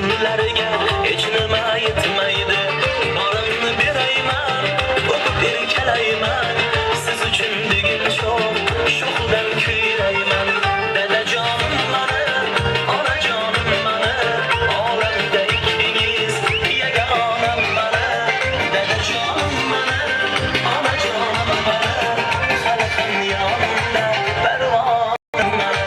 Kimlarga hech nima yetmaydi. Borimni berayman, o'qib erkalayman. Siz uchun degim cho'q, sho'xdan kuylayman. Dadajonim mani, onajonim mani, olamda ikkingiz yagonam mani. Dadajonim mani, onajonim mani, hali ham yonimda parvonim mani.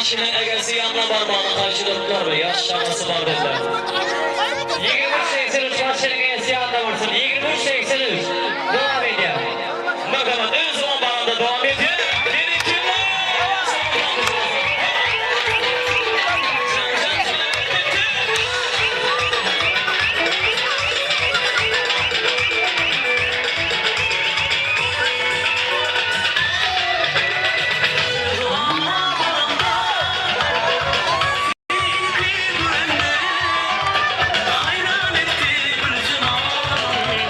kişinin egesi yanına parmağını karşıladılar ve yaş şakası var dediler. 23-83 karşının egesi yanına vursun. 23-83 devam ediyor. Bakalım en son baranda devam ediyor. Hayran etti bütün alem.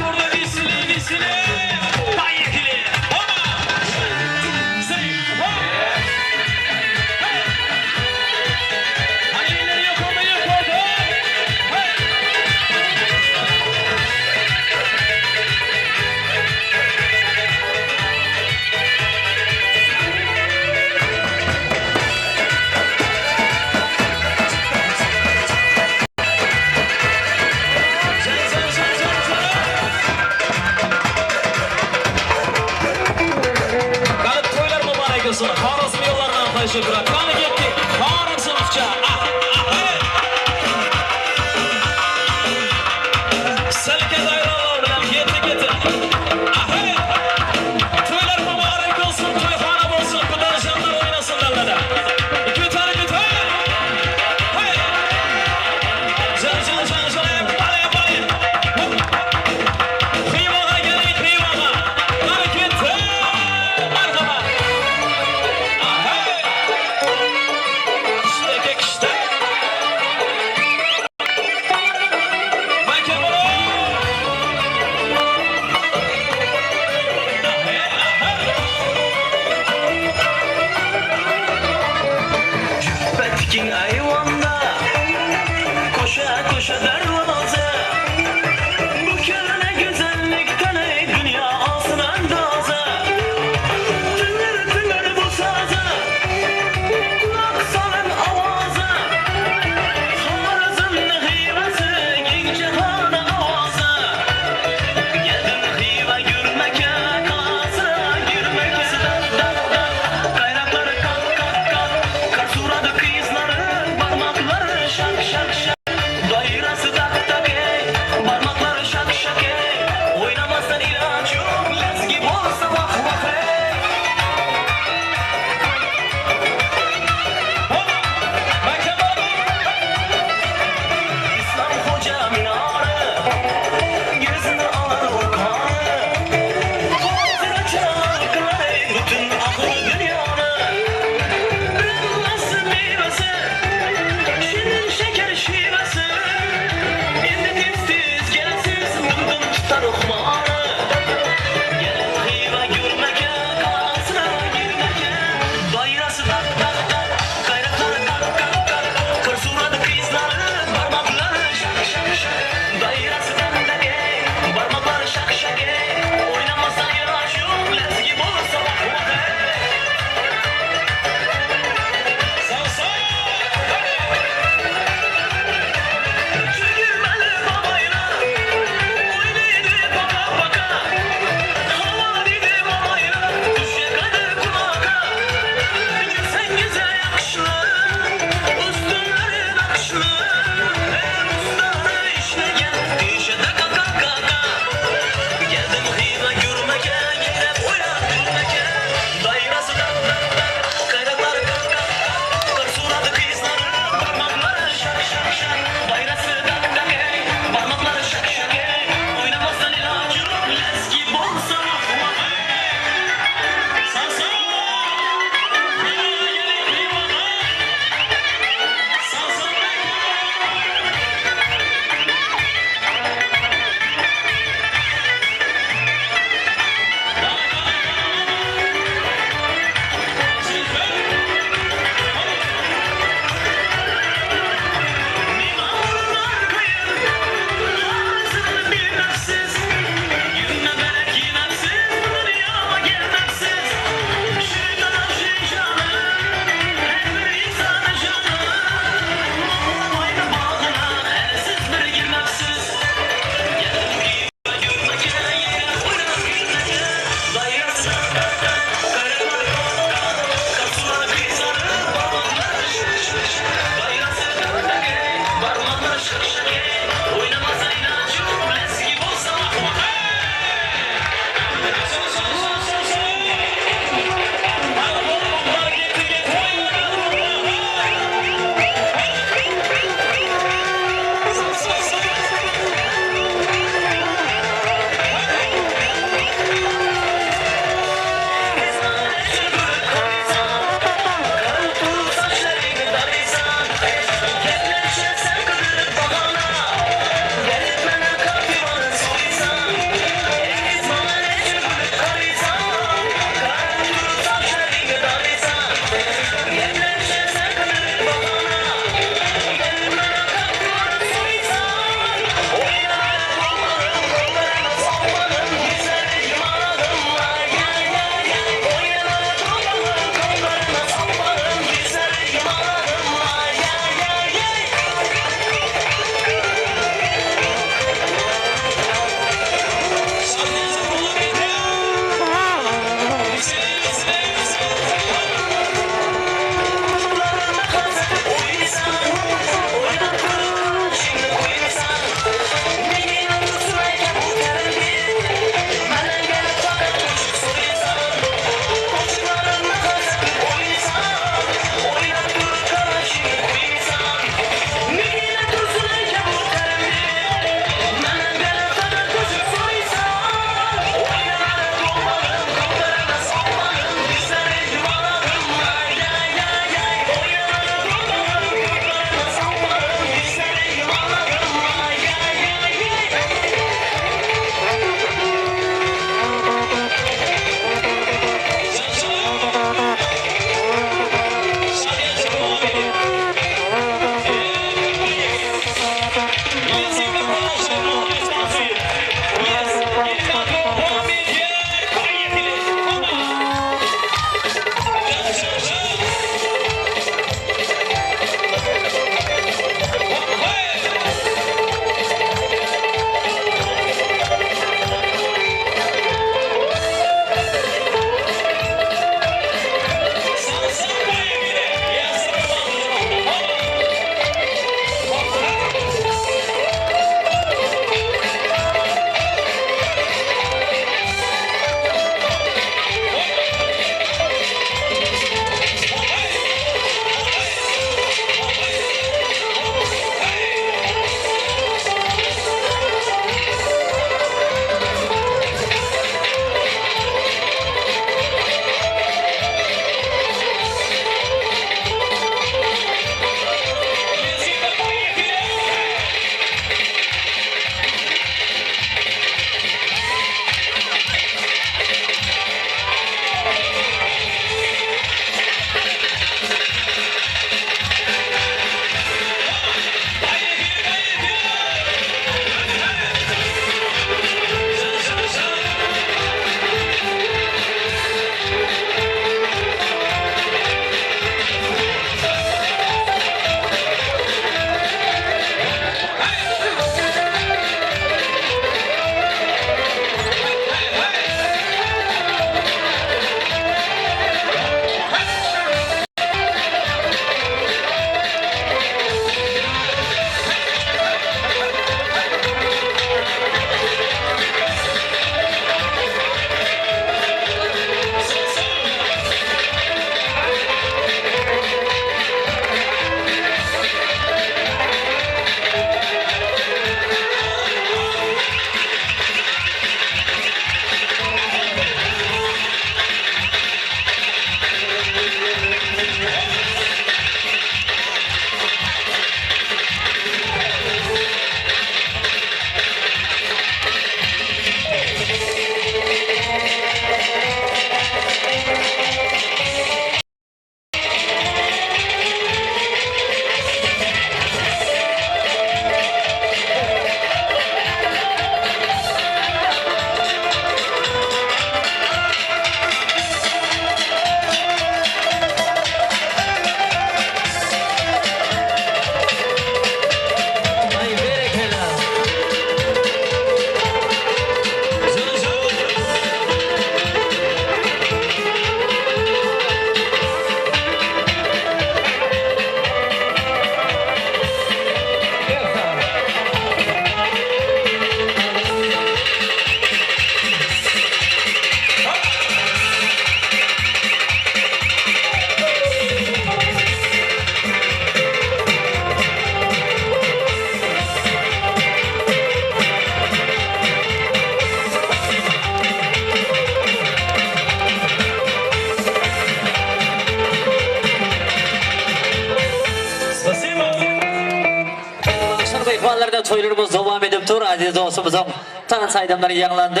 toylarımız devam edip dur. Aziz dostumuzun tan saydamları yanlandı.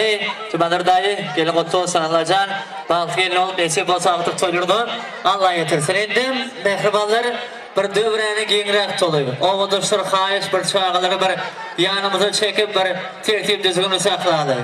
Cumadır dayı gelin kutlu olsun Allah'can. Bağlı gelin olup nesip olsa artık toylarını Allah getirsin. Endim mehribanlar bir dövreni giyinrek toluyor. O dostlar hayiş bir çağaları bir yanımıza çekip bir tertip düzgünü sakladı.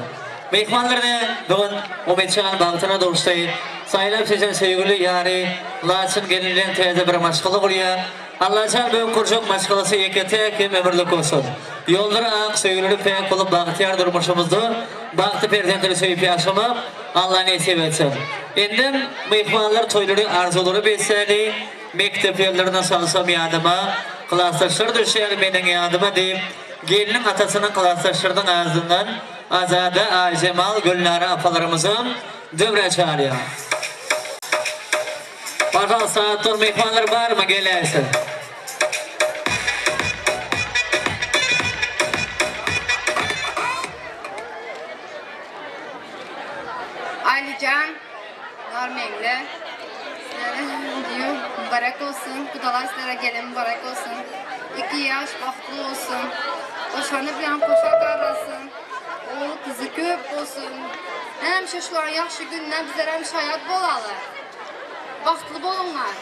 Mehmanlarını bugün Umedcan bağıtına doğuştayı. Saylap sizin sevgili yani Laçın gelinlerin teyze bir maşkılı buraya. Allah'can bugün kurcuk maşkılısı yekete kim ömürlük olsun. Yolları ağ sevgileri pek olup bağıtıyar durmuşumuzdu. Bağıtı perzentleri sevip yaşamak Allah nesip etsin. Endim mehmanlar toyları arzuları besleri. Mektep yerlerine salsam yadıma. Klastaşlar düşer benim yadıma deyip. Gelinin atasının klastaşlarının ağzından Azade Aycemal Gülnare apalarımızın dövre çağırıyor. Bakalım saat dur mehmanlar var mı gelirsin? Alican, Normengle, diyor mübarek olsun, kudalar sizlere gelin mübarek olsun. 2 yaş baktlı olsun, boşanıp yan poşak arasın, o kızı köp olsun. Hem şuşlar yaxşı günler bizler hem şayat bolalı. Baktlı bolunlar.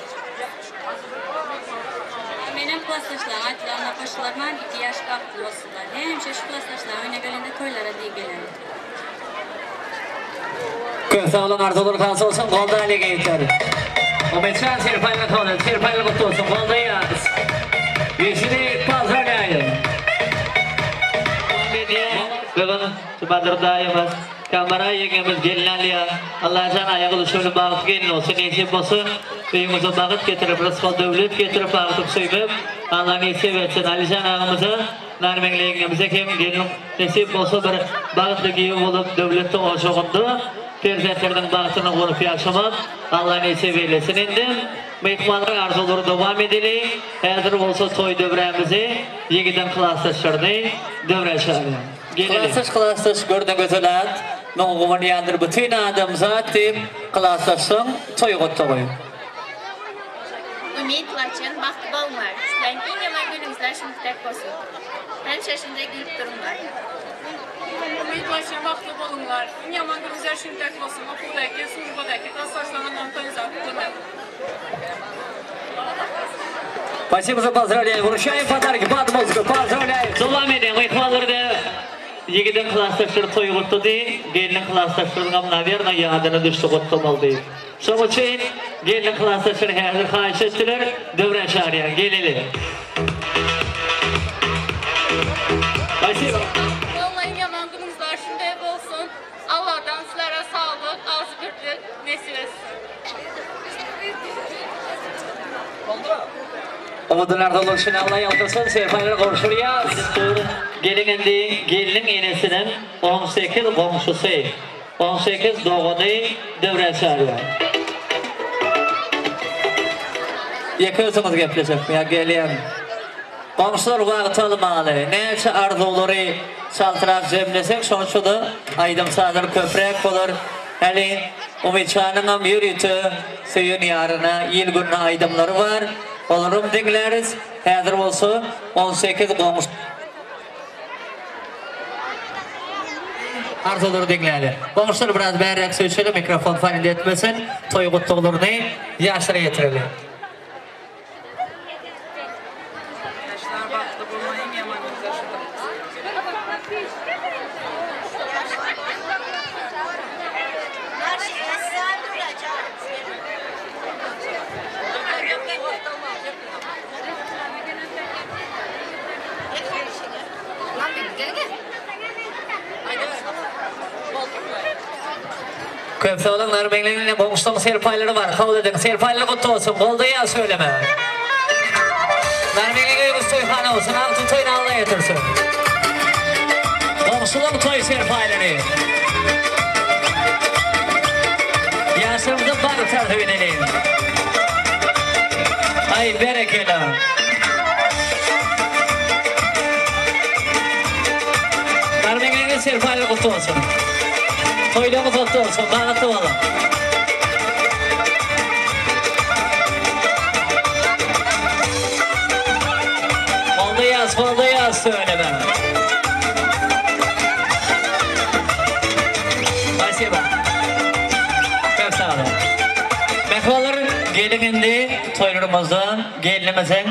Benim klastaşlarım, aytılarına koşularından 2 yaş baktlı olsunlar. Hemşe şu klastaşlarım oyuna gelende koylara diye gelen. Köfte olan arzuları kalsın olsun, kolda hale geyikler. Umedcan serpayla kalın, serpayla kutlu olsun, kolda yaz. Yeşili pazarlayın. Bugün Cumadır dayımız, kamera yengemiz gelinlerle Allah'can ayağı oluşumlu bağıt gelin olsun, nesip olsun. Büyümüzün bağıt getirip, rızkı dövülüp getirip bağıtıp söyleyip Allah nesip etsin. Alican ağamızı, Narmengle yengemize kim gelin nesip olsun bir bağıtlı giyim olup dövülüptü o şoğundu. Perzentlerden bağıtını konup yaşamak Allah nesip eylesin. Endim mehmanlar arzuları devam edelim. Hazır olsa toy dövremizi yegiden klastaşlarını dövre çağırıyor. Klastaş gördüğün gözülat. Noğumun yandır bütün adam zatim klastaşın toy kutluğu. Ümit Laçın, baktı balınlar. Sizlerin en yaman gününüzler şimdi tek olsun. Ben şaşımda gülüp durumlar. Ümit Laçın, baktı balınlar. En yaman gününüzler şimdi tek olsun. Okuldaki, службадaki, klasaşlarının organizatı durmayın. Спасибо за поздравление. Вручаем подарки под музыку. Поздравляем. Devam edelim. Mehmanları da yegiden klastaşları toy kutlu değil. Gelinin klastaşlarının naverna yadına düştü kutlumalı değil. Son için gelinin klastaşları hazır hayiş ettiler. Dövre çağırıyor. Gelelim. Спасибо. Vallahi yaman gününüzler şimdi hep olsun. Allah'tan sizlere sağlık, arzu birlik, nesil etsin. Umudunlarda oluşun Allah yaltasın. Serpaylar konuşuyor. Gelinin enesinin 18 komşusu. 18 doğunu dövre çağırıyor. Yakıyorsunuz gepleşip ya geliyen. Komşular vaxt almalı. Neyse arzuları saltırak cemlesek sonuçta aydım sadır köprek olur. Hali Umedcan'ın yürütü suyun yarına yıl gününe aydımları var. Olurum dinleriz. Hazır olsa 18 komşu. Arzuları dinleyelim. Komşular biraz berrak söyleyelim. Mikrofon falan etmesin. Toy kutluğlarını yaşlara getirelim. Lan bir gel gel. Köfte olan Narmenle'nin komşusunun serpayları var. Kabul edin. Serpayları kutlu olsun. Kolda ya söyleme. Narmenle'nin Mustafa olsun. Altın toyunu Allah getirsin. Komşuluk toy serpayları. Yaşımızda var tartı edelim. Ay berekeli. Narmenle'nin serpayları kutlu olsun. Toyluğumuz kutlu olsun. Dağıttım oğlum. Oldu yaz söyleme. Gelin indi toylarımızdan gelinimizin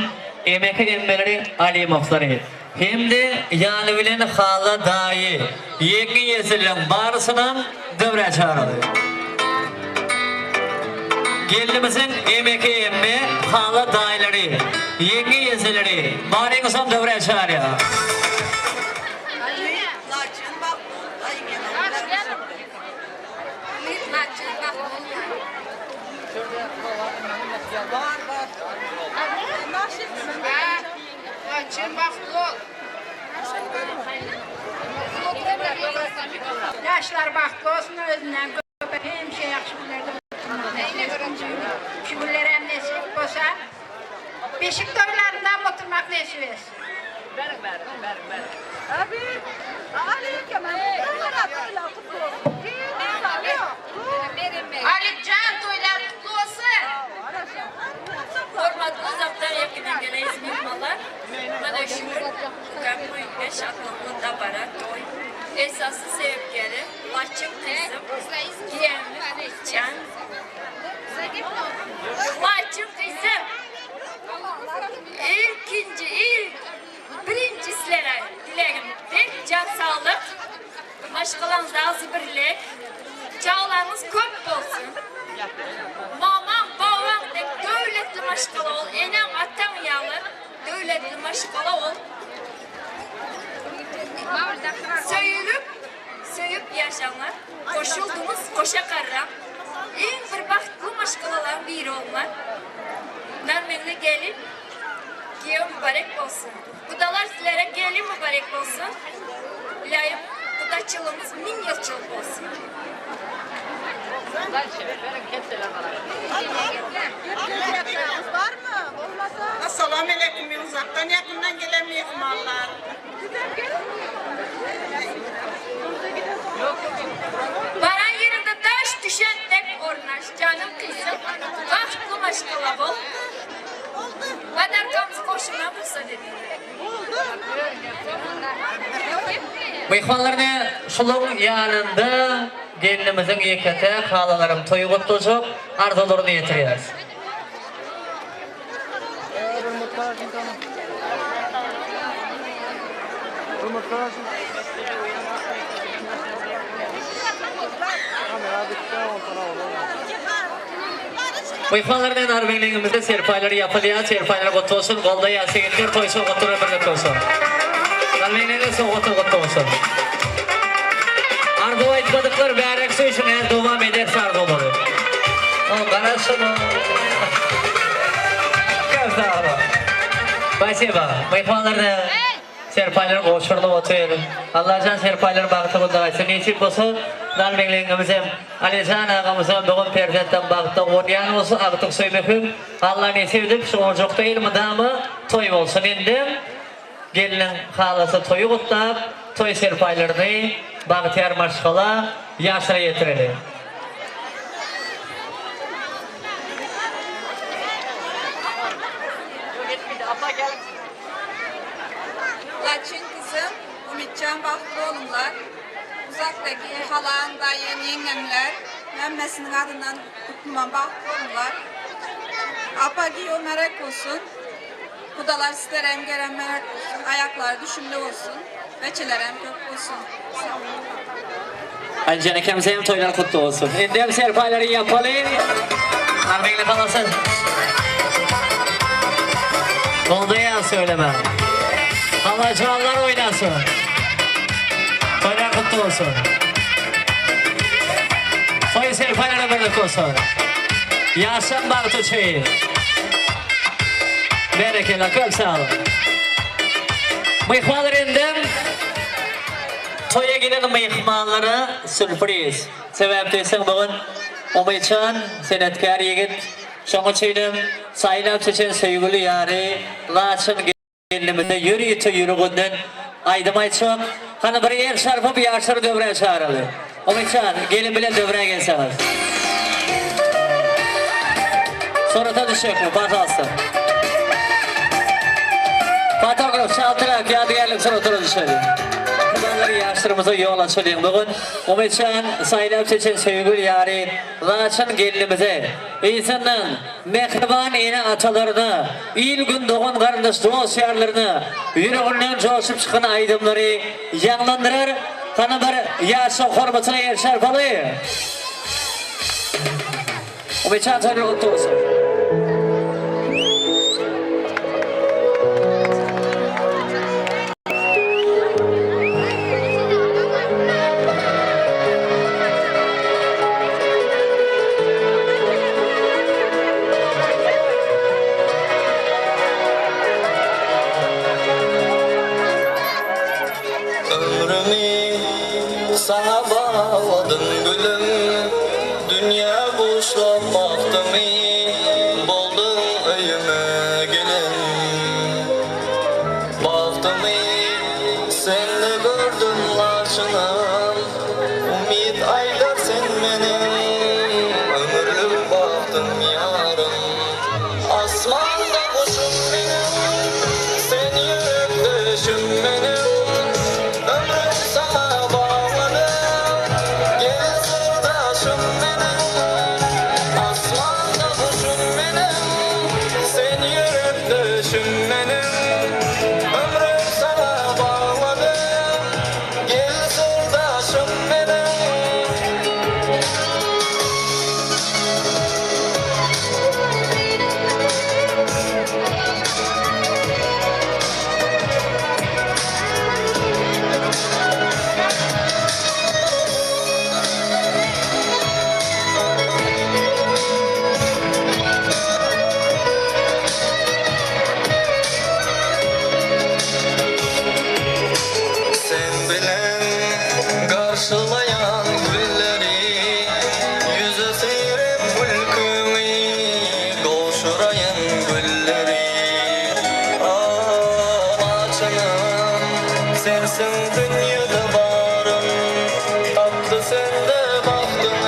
emek emmeleri Alimovları. Hem de yani bilen hala dahi yeni yesilin barısının dövre çağırdı. Gelinimizin emek emme hala dahileri yeni yesilleri bari kısım dövre çağırıyor. Yaşlar baktı olsun özünden köpek hem şey yakışıklarda şükürler hem nesip olsa beşik toylarından oturmak nesip etsin. Abi, Ali Can toylar kutlu olsun. Hormatlı uzaktan yakından gelen ismihmalar. Bana şükür Gamlı ve şatlığında bara toy. Esası sevgili, Laçın kızım, Giyemli Can. Laçın kızım. Birinci sizlere dilerim. Bir can sağlık. Maşkalanız ağzı birlik. Çağlarınız köp olsun. Mamam, babam de devletli maşkala ol. Enem, atam yağlı. Devletli maşkala ol. Söyüp yaşanlar. Koşuldunuz koşa karram. En bir baktlı maşkalalar bir olmak. Mermenle gelin. Giyev mübarek olsun. Kudalar sizlere gelin mübarek olsun. Layık kudaçılığımız 1000 yılçılık olsun. Assalamu alaikum. Uzaktan yakından gelen mehmanlar. Bana yerinde taş düşen tek ornaş. Canım kızım. Bahtlı maşkala bol. Badarkamız koşuna bulsa dedi. Mehmanlarını şulun yanında gelinimizin yekete halalarım toyu kutlucuk arzularını yetiriyoruz. Mehmanlarının arbeyliğimizde serpayları yapılıyor, serpayları kutlu olsun, kolda yasigitler toysu kutlu birlik olsun. Arbeyliğinde soğuktu kutlu olsun. Arzu etmedik bärek su için eğer devam ederse arzu olur. O karasını. Kazara. Спасибо. Mehmanlarını serpayları koşurdu oturuyor. Allah'can serpayları baktı bunda kaçsın. Nesip olsun. Nalmenliğimizim Alican ağamızın doğum perdetten baktı. Oryan olsun aktık söyledim. Allah nesipdim. Soğucukta ilmi damı toy olsun indim. Gelinin halası toyu kutlap. Toy serpaylarını Bahtiyar Maşkala yaşına yetirelim. Laçın kızım, Ümitcan bahtlı oğlumlar, uzaktaki halan, dayın, yengemler, emmesinin adından kutluman bahtlı oğlumlar. Apagiyo merak olsun, kudalar sizlere gelen merak olsun, ayaklar düşünlü olsun, veçilerem kök olsun. Sağ olun. Ancak ikimize hem toylar kutlu olsun. Şimdi hem serpayları yapalım. Armekle kalasın. Oldu ya söyleme. Halacılar oynasın. Toylar kutlu olsun. Toy serpayları birlik olsun. Yaşam baktı şeyi. Berekeli, köp sağ olun. Mehmanlar indim. Toya gelen mehmanlara sürpriz. Sebepteysen bugün Umaycan senetkar yigit şoňa çeýdim saýlap seçen söýgüli ýary Laçyn gelinimizde ýürüýte ýürügünden aýdymay çok hana bir yer şarpyp ýaşar döwre çağıraly. Umaycan gelin bilen döwre gelseňiz. Sorata düşekmi batasy. Fotograf şaltyrak ýadygarlyk sorata düşeli. Mehribanlar yaşlarımıza yol açılıyor bugün. Umitcan saylap seçen sevgili yari Laçın gelinimize insanın mehriban ene atalarını il gün doğun kardeş dost yarlarını yüreğinden coşup çıkan aydımları yanlandırar. Kana bir yaşa hormatına erişer balayı. Umitcan saylap kutlu olsun. Ömrümü sana bağladım gülüm, dünya boşluğa baktım buldum öyüme gelin. Baktım sen de gördüm Laçınım, umid aylar sen benim, ömürlük baktım yarım. Asmanda kuşum benim, sen yürek düşüm benim. Karşılayan gülleri, yüze seyrep mülkümü, koşurayın gülleri. Laçınım, sensin dünyada varım, tatlı sende baktım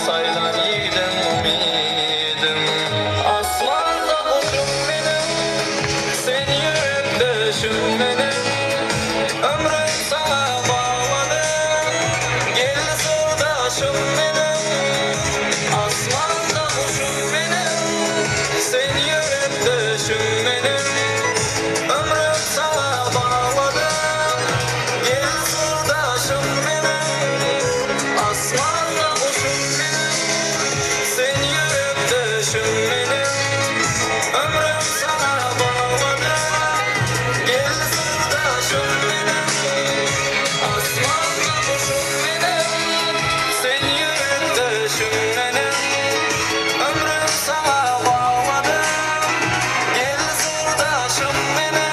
saylan yiğidim umidim. Asmanda kuşum benim, sen yürek düşüm benim, ömrüm sana asmanda kuşum benim, sen yürek düşüm benim, ömrüm sana bağladım, gel sırdaşım benim. Asmanda kuşum benim, sen yürek düşüm benim, ömrüm sana bağladım, gel sırdaşım benim. Asmanda kuşum benim, sen yürek düşüm benim, ömrüm sana bağladım, gel sırdaşım benim.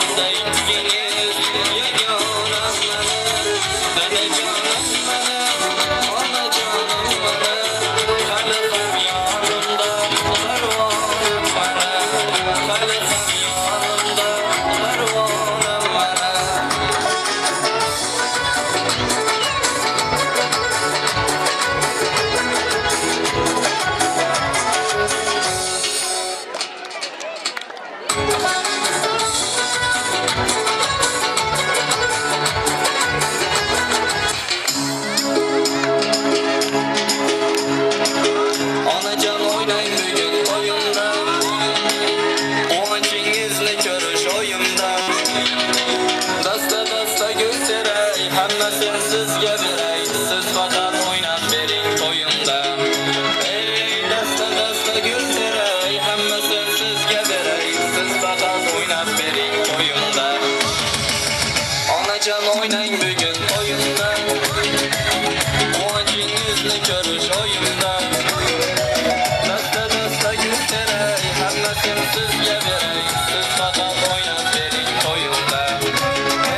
yanımda ikiniz yaganam benim. Dede canım benim, ana canım benim. Kalbim yanımda pervanım benim. Kalbim yanımda pervanım benim. Anacan oynayın bugün oyunda, Oğancınızla görüş oyunda. Dasta dasta gösterey, hemmesin sizge verey. Siz fakat oynat verin toyunda. Ey dasta dasta gösterey, hemmesin sizge verey. Siz fakat oynat verin toyunda. Anacan oynayın bugün oyunda, Oğancınızla görüş oyunda. Dasta dasta gösterey, hemmesin sizge verey. Siz fakat oynat verin toyunda.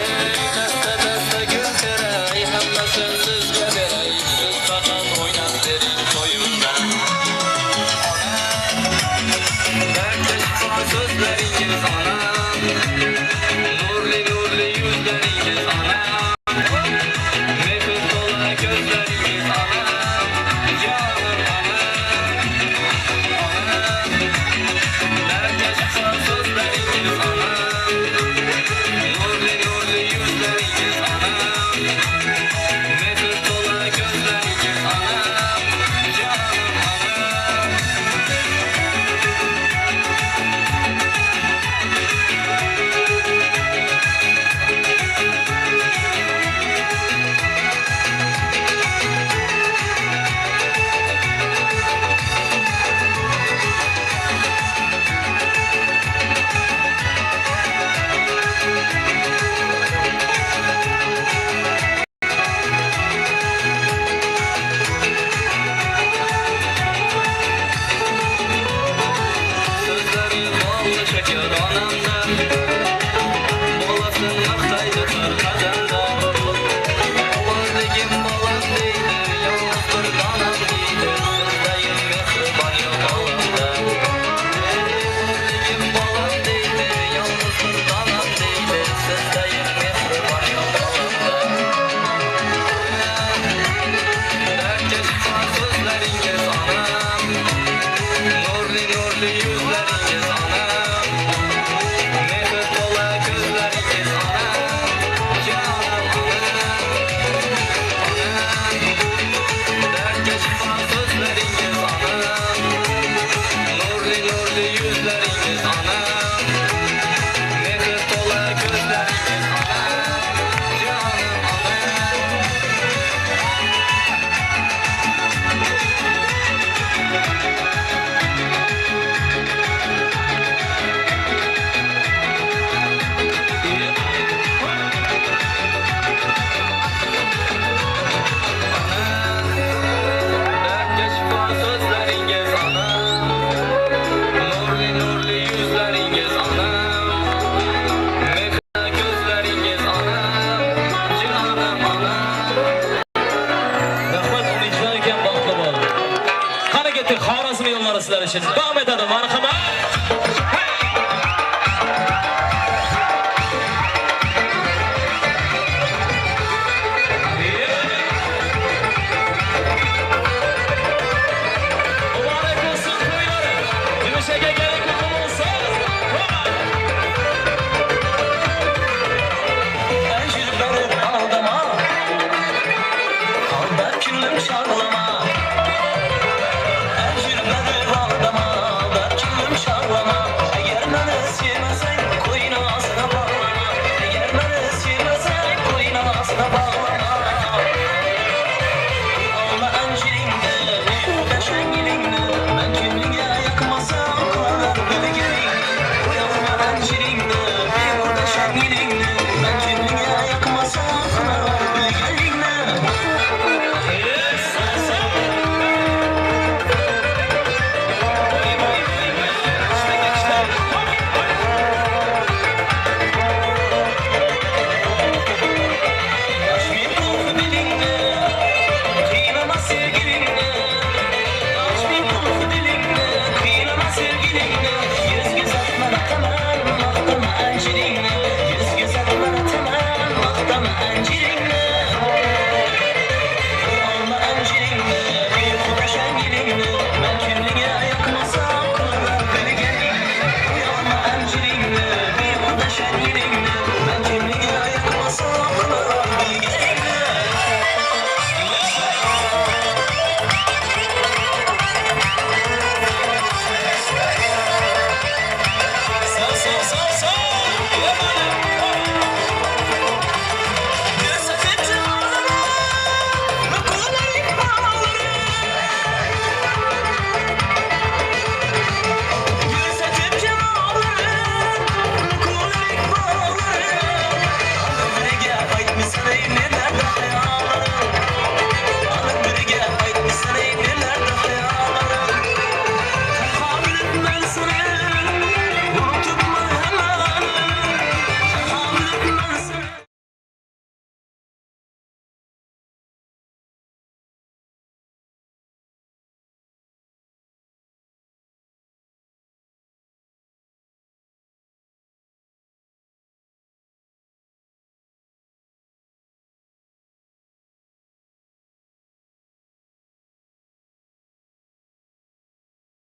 Ey dasta dasta gösterey, hemmesin sizge verey. Siz fakat oynat verin toyunda. Dertte şifa sözleringiz anam, nurli nurli yüzleringiz anam. Mehmet dola gözleringiz anam, canım anam. Dertte şifa sözleringiz anam, nurli nurli yüzleringiz anam. Mehmet dola gözleringiz anam, canım anam. Sözlerin ballı şeker anamdan, bolasın maktaydı sarkacanda. Oğazligim balam deydi, yalnız bir danam deydi. Sizdeyim mehriban yok Allah'da. Oğazligim balam deydi, yalnız bir danam deydi. Sizdeyim mehriban yok Allah'da. Dertçe şifa sözleringiz anam, nurli nurli yüzleringiz anam. Mehmet dola gözleringiz anam, canım anam. Dertçe şifa sözleringiz anam, nurli nurli yüzleringiz anam. Mehmet dola gözleringiz anam, canım anam. Dertçe şifa sözleringiz anam, nurli nurli yüzleringiz anam. Mehmet gözleringiz anam, canım anam. Rahmat, umidjon ekan, baxtli bo'l. Qani ketdik, Xorazm yo'llari sizlar uchun.